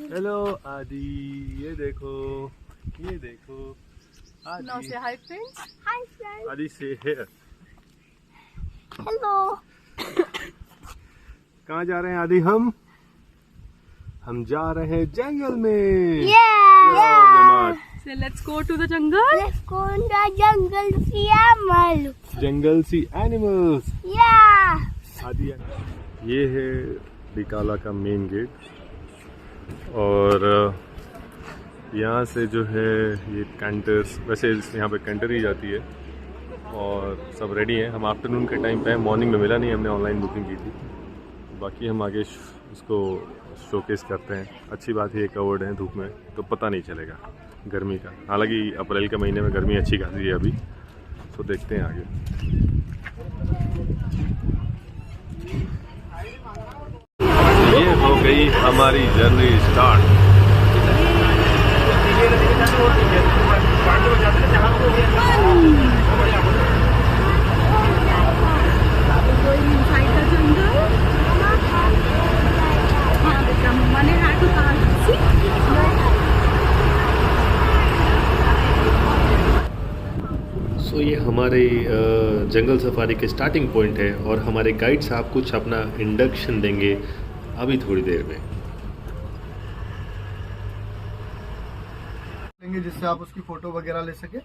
Hello आदि, ये देखो, ये देखो आदि। Now say hi friends. Hi friends. आदि से here। Hello. कहाँ जा रहे हैं आदि? हम जा रहे हैं जंगल में। Yeah. Say let's go to the jungle. Let's go in the jungle to see animals. जंगल सी एनिमल्स। Yeah. आदि ये है डिकाला का मेन गेट और यहाँ से जो है ये कैंटर्स, वैसे यहाँ पे कैंटर ही जाती है और सब रेडी हैं। हम आफ्टरनून के टाइम पे हैं, मॉर्निंग में मिला नहीं, हमने ऑनलाइन बुकिंग की थी। बाकी हम आगे उसको शोकेस करते हैं। अच्छी बात है ये कवर्ड है धूप में तो पता नहीं चलेगा गर्मी का। हालांकि अप्रैल के महीने में गर्मी अच्छी खासी है अभी, तो देखते हैं आगे। ये हो गई हमारी journey start. Going inside the jungle. Mane had to pass. See? सो ये हमारे जंगल सफारी के स्टार्टिंग पॉइंट है और हमारे गाइड साहब कुछ अपना इंडक्शन देंगे अभी थोड़ी देर में। जिससे आप उसकी फोटो वगैरह ले सके।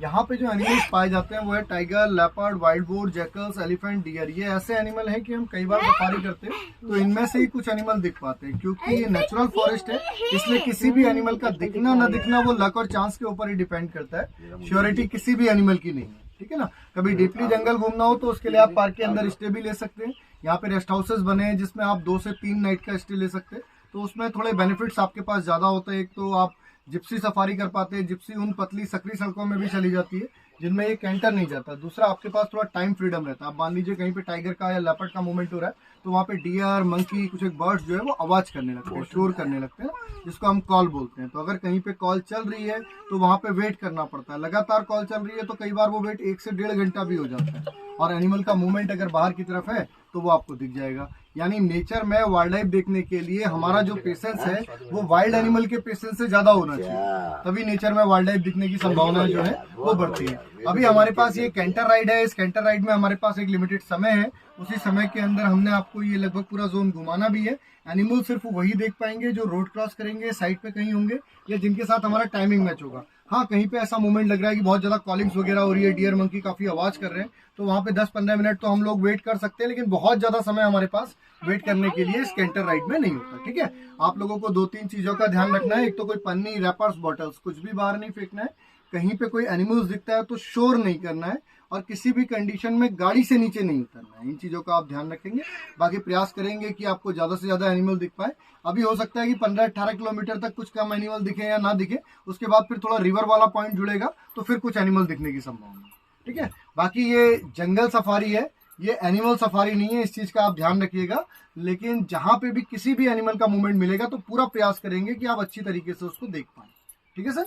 यहाँ पे जो एनिमल्स पाए जाते हैं वो है tiger, leopard, wild boar, jackals, elephant, deer. ये ऐसे एनिमल हैं कि हम कई बार सफारी करते हैं तो इनमें से ही कुछ एनिमल दिख पाते हैं। क्योंकि ये नेचुरल फॉरेस्ट है इसलिए किसी भी एनिमल का दिखना न दिखना वो लक और चांस के ऊपर ही डिपेंड करता है। श्योरिटी किसी भी एनिमल की नहीं है, ठीक है ना। कभी डीपली जंगल घूमना हो तो उसके लिए आप पार्क के अंदर स्टे भी ले सकते हैं। यहाँ पे रेस्ट हाउसेस बने हैं जिसमें आप 2 से 3 नाइट का स्टे ले सकते हैं, तो उसमें थोड़े बेनिफिट्स आपके पास ज्यादा होते हैं। एक तो आप जिप्सी सफारी कर पाते हैं, जिप्सी उन पतली सकरी सड़कों में भी चली जाती है जिनमें ये कैंटर नहीं जाता। दूसरा, आपके पास थोड़ा टाइम फ्रीडम रहता है। आप मान लीजिए कहीं पे टाइगर का या लेपर्ड का मूवमेंट हो रहा है तो वहाँ पे डियर, मंकी, कुछ एक बर्ड्स जो है वो आवाज करने लगते हैं, शोर करने लगते हैं, जिसको हम कॉल बोलते हैं। तो अगर कहीं पे कॉल चल रही है तो वहाँ पे वेट करना पड़ता है। लगातार कॉल चल रही है तो कई बार वो वेट 1 से 1.5 घंटा भी हो जाता है। और एनिमल का मूवमेंट अगर बाहर की तरफ है तो वो आपको दिख जाएगा। यानी नेचर में वाइल्ड लाइफ देखने के लिए हमारा जो पेशेंस है वो वाइल्ड एनिमल के पेशेंस से ज्यादा होना चाहिए, तभी नेचर में वाइल्ड लाइफ दिखने की संभावना जो है वो बढ़ती है। अभी हमारे पास ये कैंटर राइड है। इस कैंटर राइड में हमारे पास एक लिमिटेड समय है, उसी समय के अंदर हमने आपको ये लगभग पूरा जोन घुमाना भी है। एनिमल सिर्फ वही देख पाएंगे जो रोड क्रॉस करेंगे, साइड पे कहीं होंगे या जिनके साथ हमारा टाइमिंग मैच होगा। हाँ, कहीं पे ऐसा मूवमेंट लग रहा है कि बहुत ज्यादा कॉलिंग्स वगैरह हो रही है, डियर, मंकी काफी आवाज कर रहे हैं, तो वहाँ पे 10-15 मिनट तो हम लोग वेट कर सकते हैं। लेकिन बहुत ज्यादा समय हमारे पास वेट करने के लिए इस कैंटर राइड में नहीं होता, ठीक है। आप लोगों को 2-3 चीजों का ध्यान रखना है। एक तो कोई पन्नी, रैपर्स, बॉटल्स कुछ भी बाहर नहीं फेंकना है। कहीं पे कोई एनिमल्स दिखता है तो शोर नहीं करना है और किसी भी कंडीशन में गाड़ी से नीचे नहीं उतरना है। इन चीजों का आप ध्यान रखेंगे। बाकी प्रयास करेंगे कि आपको ज्यादा से ज्यादा एनिमल दिख पाए। अभी हो सकता है कि 15-18 किलोमीटर तक कुछ कम एनिमल दिखे या ना दिखे, उसके बाद फिर थोड़ा रिवर वाला पॉइंट जुड़ेगा तो फिर कुछ एनिमल दिखने की संभावना है, ठीक है। बाकी ये जंगल सफारी है, ये एनिमल सफारी नहीं है, इस चीज का आप ध्यान रखिएगा। लेकिन जहां पे भी किसी भी एनिमल का मूवमेंट मिलेगा तो पूरा प्रयास करेंगे कि आप अच्छी तरीके से उसको देख पाए, ठीक है sir.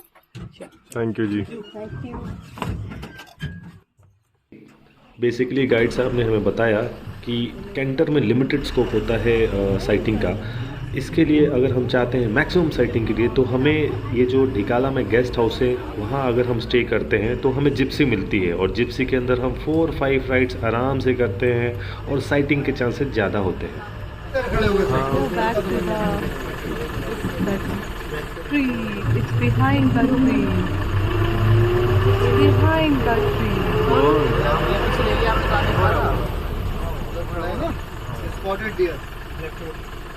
Thank you ji. Basically guide साहब ने हमें बताया कि कैंटर में लिमिटेड स्कोप होता है साइटिंग का। इसके लिए अगर हम चाहते हैं मैक्सिमम साइटिंग के लिए तो हमें ये जो ढिकाला में गेस्ट हाउस है वहाँ अगर हम स्टे करते हैं तो हमें जिप्सी मिलती है और जिप्सी के अंदर हम 4-5 राइड्स आराम से करते हैं और साइटिंग के चांसेस ज़्यादा होते हैं। Go back to that tree. It's behind the tree. It's behind the tree. Spotted deer.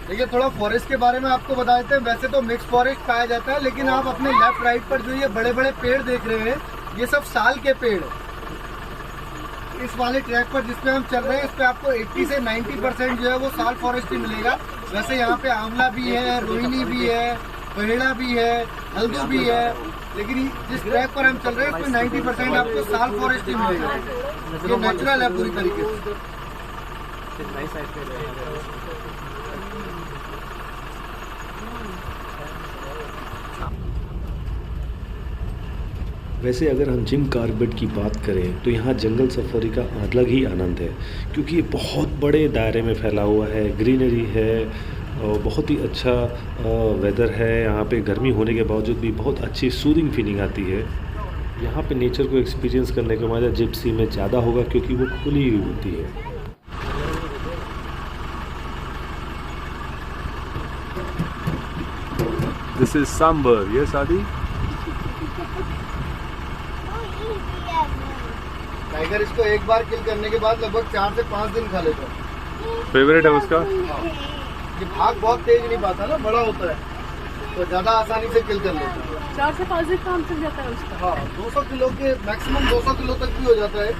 देखिए, थोड़ा फॉरेस्ट के बारे में आपको बता देते हैं। वैसे तो मिक्स फॉरेस्ट पाया जाता है, लेकिन आप अपने लेफ्ट राइट पर जो ये बड़े बड़े पेड़ देख रहे हैं ये सब साल के पेड़ है। इस वाले ट्रैक पर जिसपे हम चल रहे हैं इस पे आपको 80 से 90% जो है वो साल फॉरेस्ट ही मिलेगा। वैसे यहाँ पे आंवला भी है, रोहिणी भी है, पहेड़ा भी है, हल्दू भी है, लेकिन जिस ट्रैक पर हम चल रहे हैं इसमें 90% आपको साल फॉरेस्ट ही मिलेगा। ये नेचुरल है पूरी तरीके से। वैसे अगर हम जिम कॉर्बेट की बात करें तो यहाँ जंगल सफारी का अलग ही आनंद है, क्योंकि ये बहुत बड़े दायरे में फैला हुआ है, ग्रीनरी है, बहुत ही अच्छा वेदर है यहाँ पे। गर्मी होने के बावजूद भी बहुत अच्छी सूदिंग फीलिंग आती है। यहाँ पे नेचर को एक्सपीरियंस करने का मज़ा जिप्सी में ज़्यादा होगा क्योंकि वो खुली हुई होती है। दिस इज सांबर, ये शादी टाइगर इसको एक बार किल करने के बाद लगभग 4 से 5 दिन खा लेता है। फेवरेट है उसका। ये भाग बहुत तेज नहीं पाता ना, बड़ा होता है तो ज्यादा आसानी से किल कर लेता है। 4 से 5 दिन काम चल जाता है उसका। हाँ, 200 किलो के मैक्सिमम 200 किलो तक भी हो जाता है।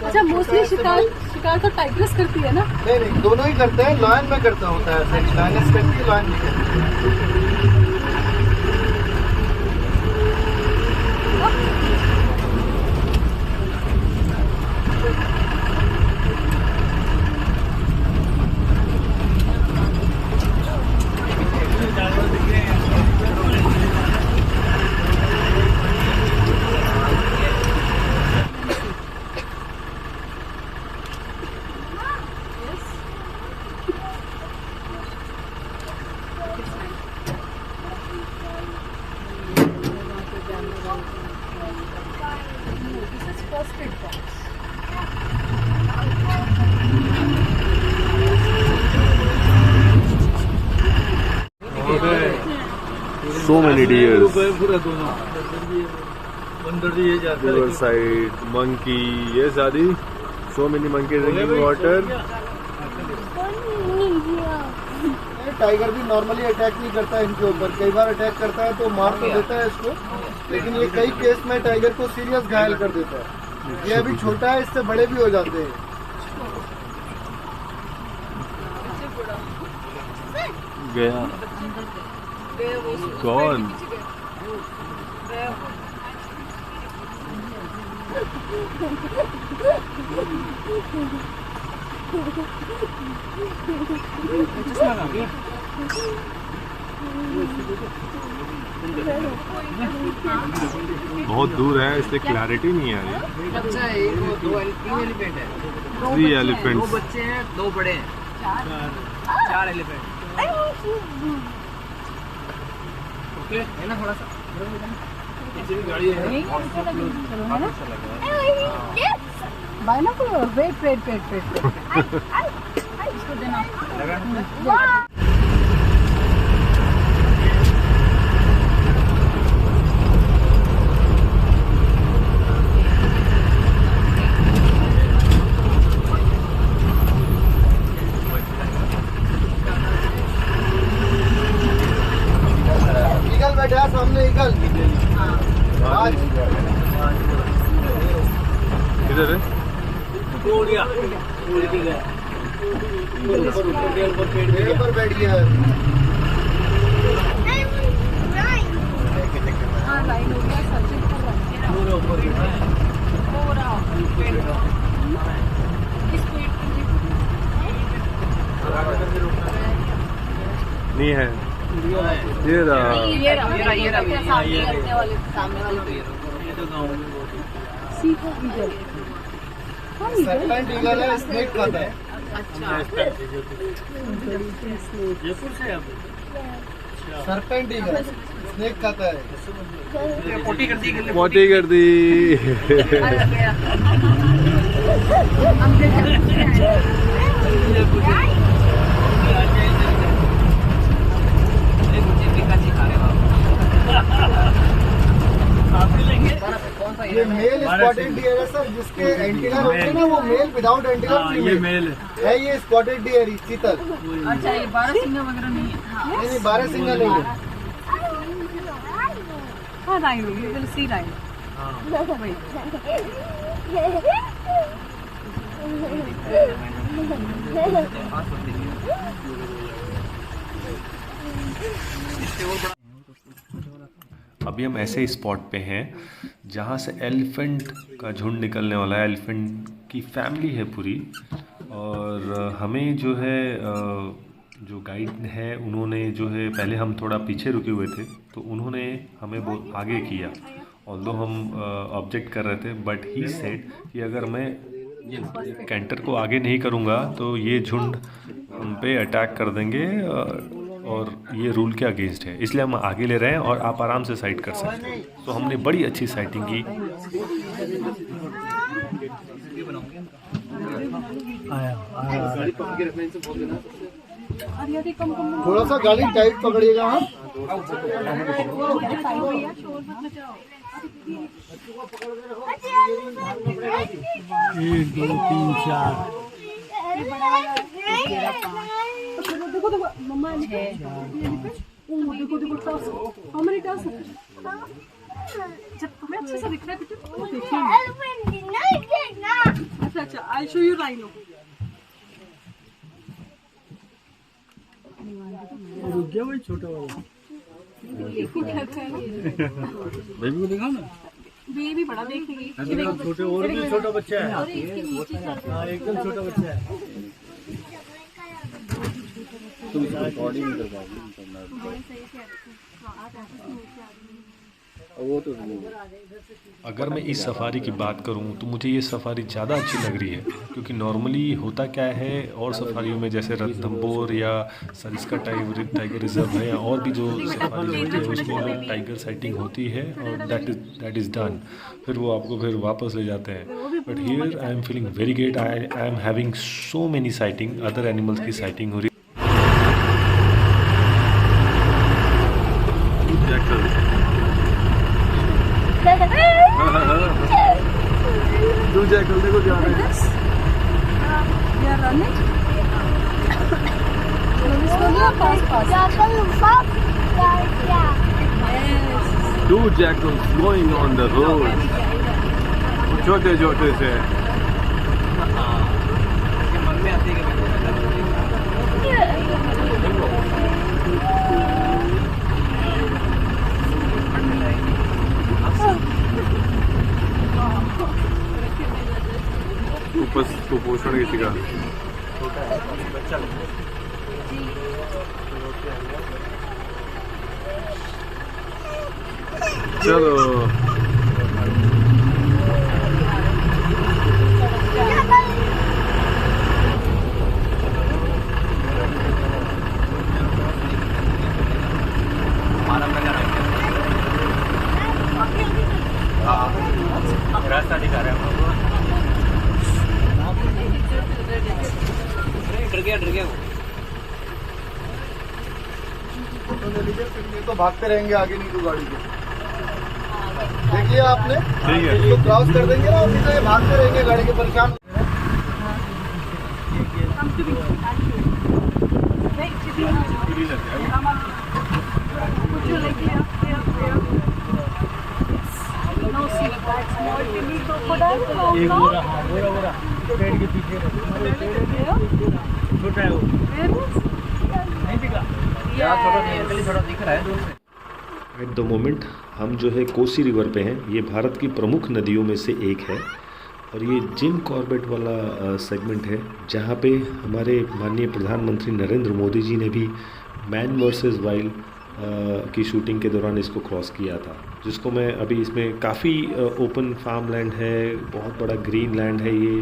अच्छा, मोस्टली शिकार तो टाइग्रेस करती है ना? नहीं, दोनों ही करते हैं। लॉयन में करता होता है, लायनेस करती है, लॉयन नहीं करती। So many deers. Side monkey, yes Adi. So many monkeys drinking water. Tiger भी नॉर्मली अटैक नहीं करता है इनके ऊपर। कई बार अटैक करता है तो मार तो देता है इसको, लेकिन ये कई केस में टाइगर को सीरियस घायल कर देता है। ये अभी छोटा है, इससे बड़े भी हो जाते हैं। गया कौन? बहुत दूर है इसलिए क्लैरिटी नहीं आ रही। बच्चा है एक, वो 3 एलिफेंट है। 3 एलिफेंट्स। 2 बच्चे हैं, 2 बड़े हैं। 4 एलिफेंट। ओके है ना, थोड़ा सा पीछे भी गाड़ी है। बाइनोकुलर, वेट इसको देना। ईगल बैठा है सामने, ईगल। किधर है? पेड़ पर बैठी है। हाँ, लाइन हो गया, सर्चिंग कर रहा है। पूरा इस पेड़ नहीं है। ये रहा। सामने वाले सीधा ईगल। सर्पेंट ईगल है, स्नेक खाता है। सरपेंट ईगल स्नेक खाता है। पोटी कर दी। मोटी कर दी। ये मेल स्पॉटेड डियर है सर, जिसके एंटीलर होते हैं ना, वो मेल विदाउट एंटीलर ये मेल है। ये स्पॉटेड डियर चीतल। अच्छा, ये 12 सिंगा वगैरह नहीं है? नहीं, 12 सिंगा नहीं है। हाँ, rhino, you will see rhino. अभी हम ऐसे स्पॉट पे हैं जहाँ से एलिफेंट का झुंड निकलने वाला है। एलिफेंट की फैमिली है पूरी। और हमें जो है जो गाइड है उन्होंने जो है, पहले हम थोड़ा पीछे रुके हुए थे तो उन्होंने हमें बहुत आगे किया। ऑल्दो हम ऑब्जेक्ट कर रहे थे, बट ही सेड कि अगर मैं कैंटर को आगे नहीं करूँगा तो ये झुंड हम पे अटैक कर देंगे और ये रूल के अगेंस्ट है, इसलिए हम आगे ले रहे हैं और आप आराम से साइट कर सकते हैं। तो हमने बड़ी अच्छी साइटिंग की। थोड़ा सा गाड़ी टाइट पकड़िएगा आप। 1 2 3 4 देखो देखो मम्मा देखो टॉस हाउ मेनी टॉस जब तुम्हें अच्छे से दिख रहा है बेटा देखिए। अच्छा आई शो यू राइनो। रुक गया भाई छोटा वाला बेबी को दिखाओ ना। बेबी बड़ा देखेगी छोटे और भी छोटा बच्चा है। हाँ एकदम छोटा बच्चा है। तुम रिकॉर्डिंग नहीं कर पाओगे वो तो। अगर मैं इस सफ़ारी की बात करूं तो मुझे ये सफ़ारी ज़्यादा अच्छी लग रही है, क्योंकि नॉर्मली होता क्या है और सफ़ारियों में जैसे रणथंभौर या सरिस्का टाइगर रिजर्व है या और भी जो सफ़ारी होती है उसमें टाइगर साइटिंग होती है और दैट इज़ डन, फिर वो आपको फिर वापस ले जाते हैं। But here I am feeling very great, I am having so many sighting, other animals की साइटिंग हो रही है। दो जैकल देखो जा रहे हैं। Two jackals going on the road. छोटे छोटे से। कुपोषण किसी का चलो रास्ता दिखा रहे हैं। डर गया वो। फोटो ले लीजिए, फिर ये तो भागते रहेंगे आगे नहीं तो गाड़ी के। देखिए आपने ठीक है, इसको क्रॉस कर देंगे ना और नहीं तो ये भागते रहेंगे गाड़ी के परेशान। एक बोरा पेड़ के पीछे छोटा है वो नहीं दिखा यार, छोटा नहीं छोटा दिख रहा है दूर से। एट द मोमेंट हम जो है कोसी रिवर पे हैं। ये भारत की प्रमुख नदियों में से एक है और ये जिम कॉर्बेट वाला सेगमेंट है जहाँ पे हमारे माननीय प्रधानमंत्री नरेंद्र मोदी जी ने भी मैन वर्सेस वाइल्ड की शूटिंग के दौरान इसको क्रॉस किया था, जिसको मैं अभी इसमें काफ़ी ओपन फार्म लैंड है, बहुत बड़ा ग्रीन लैंड है ये,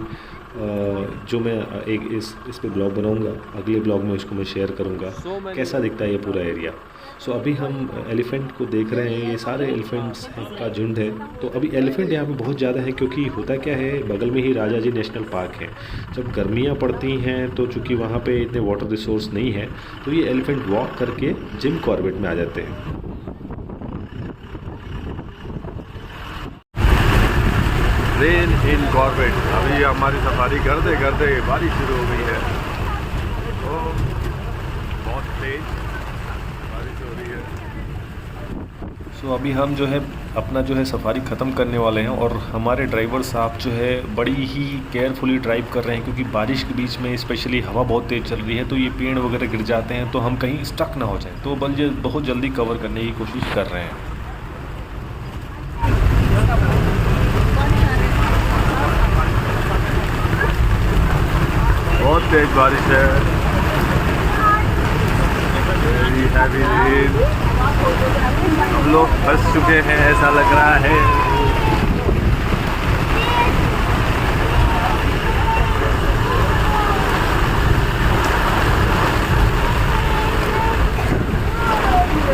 जो मैं एक इस पे ब्लॉग बनाऊंगा, अगले ब्लॉग में इसको मैं शेयर करूंगा कैसा दिखता है ये पूरा एरिया। सो अभी हम एलिफेंट को देख रहे हैं, ये सारे एलिफेंट्स का झुंड है। तो अभी एलिफेंट यहाँ पे बहुत ज़्यादा है क्योंकि होता क्या है, बगल में ही राजा जी नेशनल पार्क है। जब गर्मियाँ पड़ती हैं तो चूँकि वहाँ पे इतने वाटर रिसोर्स नहीं है तो ये एलिफेंट वॉक करके जिम कॉर्बेट में आ जाते हैं। रेन इन कॉर्बेट। अभी हमारी सफारी करते बारिश शुरू हो गई है, तो बहुत तेज बारिश हो रही है। सो अभी हम जो है अपना जो है सफारी ख़त्म करने वाले हैं और हमारे ड्राइवर साहब जो है बड़ी ही केयरफुली ड्राइव कर रहे हैं क्योंकि बारिश के बीच में स्पेशली हवा बहुत तेज़ चल रही है, तो ये पेड़ वगैरह गिर जाते हैं तो हम कहीं स्टक ना हो जाए, तो बहुत जल्दी कवर करने की कोशिश कर रहे हैं। बहुत तेज बारिश है, वेरी हैवी रेन। हम लोग फंस चुके हैं ऐसा लग रहा है।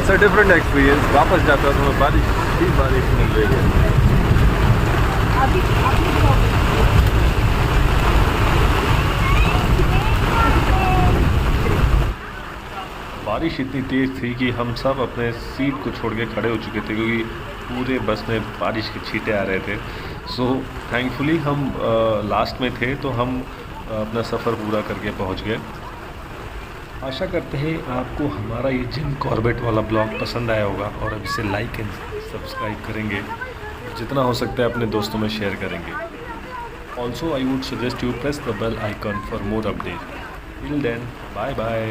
It's a different experience. वापस जाता तो मैं बारिश ही बारिश मिल रही है। बारिश इतनी तेज़ थी कि हम सब अपने सीट को छोड़ के खड़े हो चुके थे क्योंकि पूरे बस में बारिश के छींटे आ रहे थे। सो थैंकफुली हम लास्ट में थे तो हम अपना सफ़र पूरा करके पहुंच गए। आशा करते हैं आपको हमारा ये जिम कॉर्बेट वाला ब्लॉग पसंद आया होगा और अब इसे लाइक एंड सब्सक्राइब करेंगे, जितना हो सकता है अपने दोस्तों में शेयर करेंगे। Also I would suggest you press the bell icon for more update. Till then, bye bye.